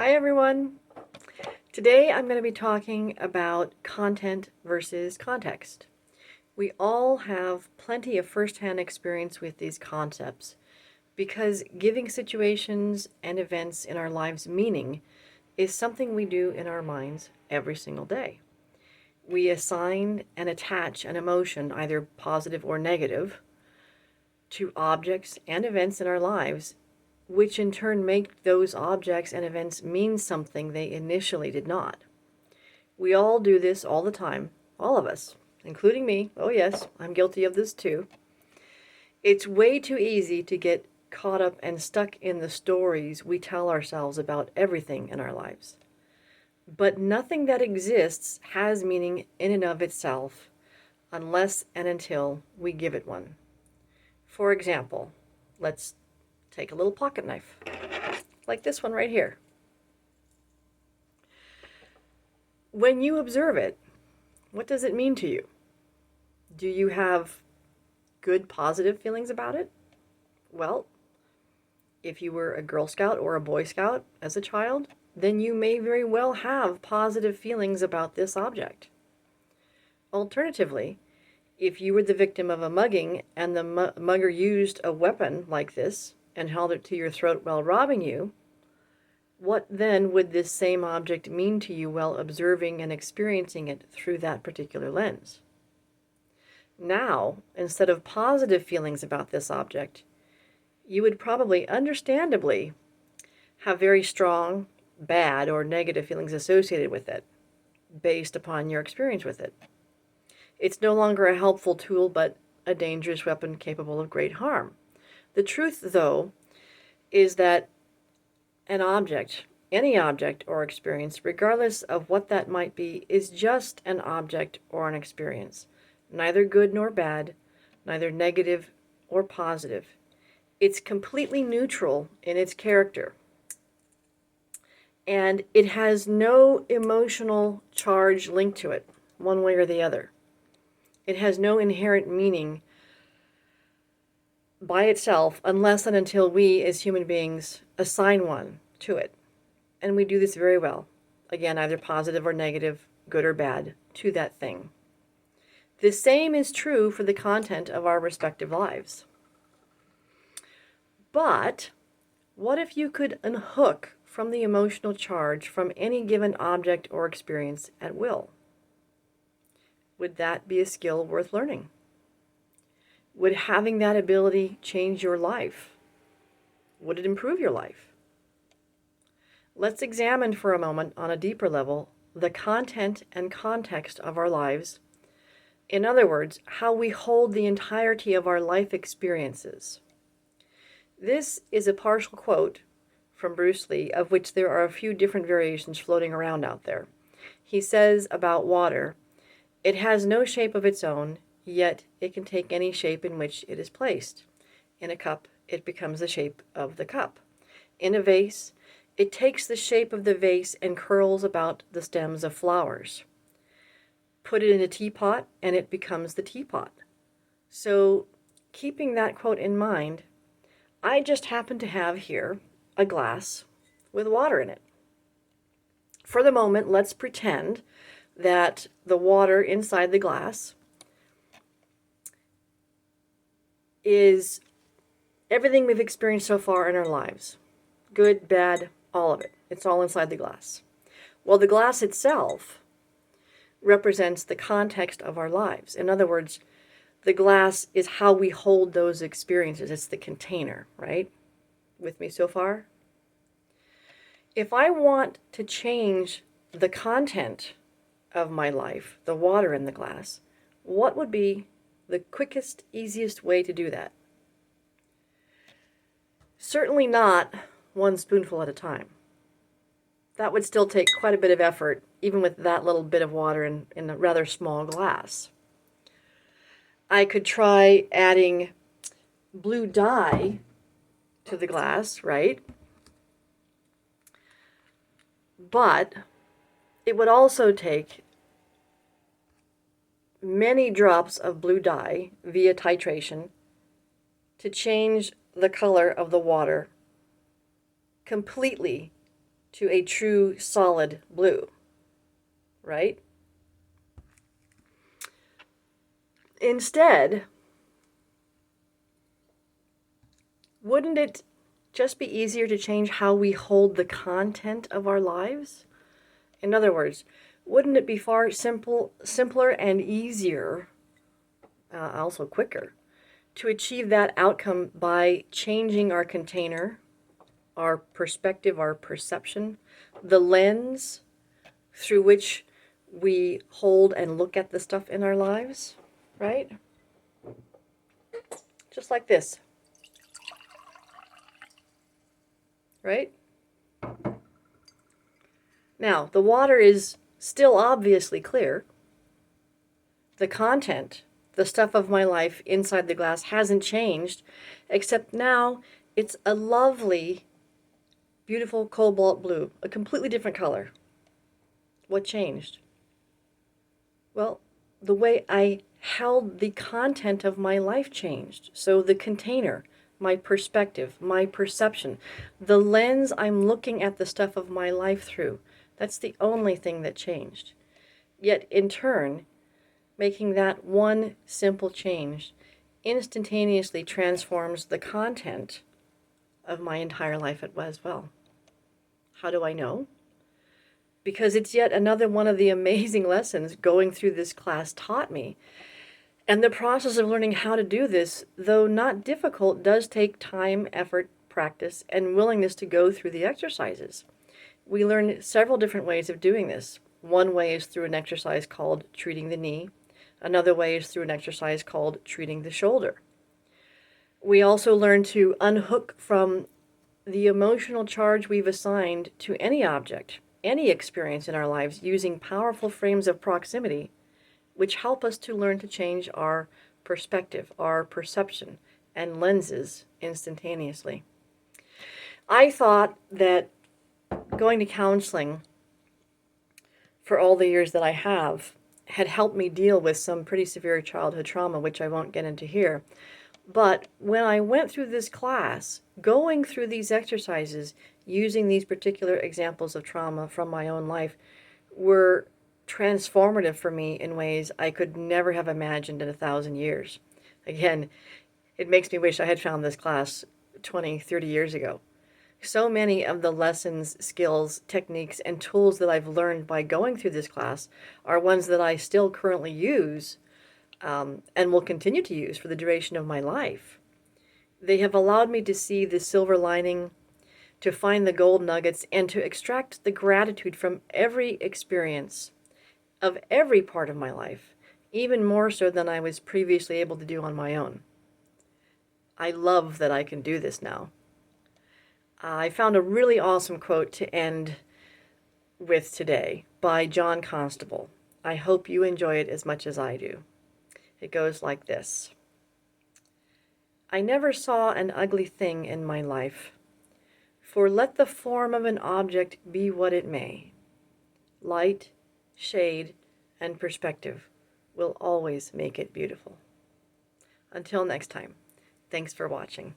Hi everyone. Today I'm going to be talking about content versus context. We all have plenty of first-hand experience with these concepts because giving situations and events in our lives meaning is something we do in our minds every single day. We assign and attach an emotion, either positive or negative, to objects and events in our lives, which in turn make those objects and events mean something they initially did not. We all do this all the time, all of us, including me. Oh, yes, I'm guilty of this too. It's way too easy to get caught up and stuck in the stories we tell ourselves about everything in our lives. But nothing that exists has meaning in and of itself unless and until we give it one. For example, let's take a little pocket knife, like this one right here. When you observe it, what does it mean to you? Do you have good, positive feelings about it? Well, if you were a Girl Scout or a Boy Scout as a child, then you may very well have positive feelings about this object. Alternatively, if you were the victim of a mugging and the mugger used a weapon like this and held it to your throat while robbing you, what then would this same object mean to you while observing and experiencing it through that particular lens? Now, instead of positive feelings about this object, you would probably, understandably, have very strong, bad, or negative feelings associated with it, based upon your experience with it. It's no longer a helpful tool, but a dangerous weapon capable of great harm. The truth, though, is that an object, any object or experience, regardless of what that might be, is just an object or an experience, neither good nor bad, neither negative or positive. It's completely neutral in its character, and it has no emotional charge linked to it, one way or the other. It has no inherent meaning by itself unless and until we as human beings assign one to it. And we do this very well. Again, either positive or negative, good or bad, to that thing. The same is true for the content of our respective lives. But what if you could unhook from the emotional charge from any given object or experience at will? Would that be a skill worth learning? Would having that ability change your life? Would it improve your life? Let's examine for a moment on a deeper level the content and context of our lives. In other words, how we hold the entirety of our life experiences. This is a partial quote from Bruce Lee, of which there are a few different variations floating around out there. He says about water, "It has no shape of its own, yet it can take any shape in which it is placed. In a cup, it becomes the shape of the cup. In a vase, it takes the shape of the vase and curls about the stems of flowers. Put it in a teapot, and it becomes the teapot." So, keeping that quote in mind, I just happen to have here a glass with water in it. For the moment, let's pretend that the water inside the glass is everything we've experienced so far in our lives. Good, bad, all of it. It's all inside the glass. Well, the glass itself represents the context of our lives. In other words, the glass is how we hold those experiences. It's the container, right? With me so far? If I want to change the content of my life, the water in the glass, what would be the quickest, easiest way to do that? Certainly not one spoonful at a time. That would still take quite a bit of effort, even with that little bit of water in a rather small glass. I could try adding blue dye to the glass, right? But it would also take many drops of blue dye via titration to change the color of the water completely to a true solid blue, right? Instead, wouldn't it just be easier to change how we hold the content of our lives? In other words, wouldn't it be far simpler and easier, also quicker, to achieve that outcome by changing our container, our perspective, our perception, the lens through which we hold and look at the stuff in our lives, right? Just like this, right? Now, the water is still obviously clear. The content, the stuff of my life inside the glass hasn't changed, except now it's a lovely, beautiful cobalt blue, a completely different color. What changed? Well, the way I held the content of my life changed. So the container, my perspective, my perception, the lens I'm looking at the stuff of my life through, that's the only thing that changed. Yet in turn, making that one simple change instantaneously transforms the content of my entire life as well. How do I know? Because it's yet another one of the amazing lessons going through this class taught me. And the process of learning how to do this, though not difficult, does take time, effort, practice, and willingness to go through the exercises. We learn several different ways of doing this. One way is through an exercise called treating the knee. Another way is through an exercise called treating the shoulder. We also learn to unhook from the emotional charge we've assigned to any object, any experience in our lives, using powerful frames of proximity, which help us to learn to change our perspective, our perception, and lenses instantaneously. I thought that going to counseling for all the years that I have had helped me deal with some pretty severe childhood trauma, which I won't get into here. But when I went through this class, going through these exercises, using these particular examples of trauma from my own life, were transformative for me in ways I could never have imagined in 1,000 years. Again, it makes me wish I had found this class 20, 30 years ago. So many of the lessons, skills, techniques, and tools that I've learned by going through this class are ones that I still currently use and will continue to use for the duration of my life. They have allowed me to see the silver lining, to find the gold nuggets, and to extract the gratitude from every experience of every part of my life, even more so than I was previously able to do on my own. I love that I can do this now. I found a really awesome quote to end with today by John Constable. I hope you enjoy it as much as I do. It goes like this. I never saw an ugly thing in my life, for let the form of an object be what it may. Light, shade, and perspective will always make it beautiful. Until next time, thanks for watching.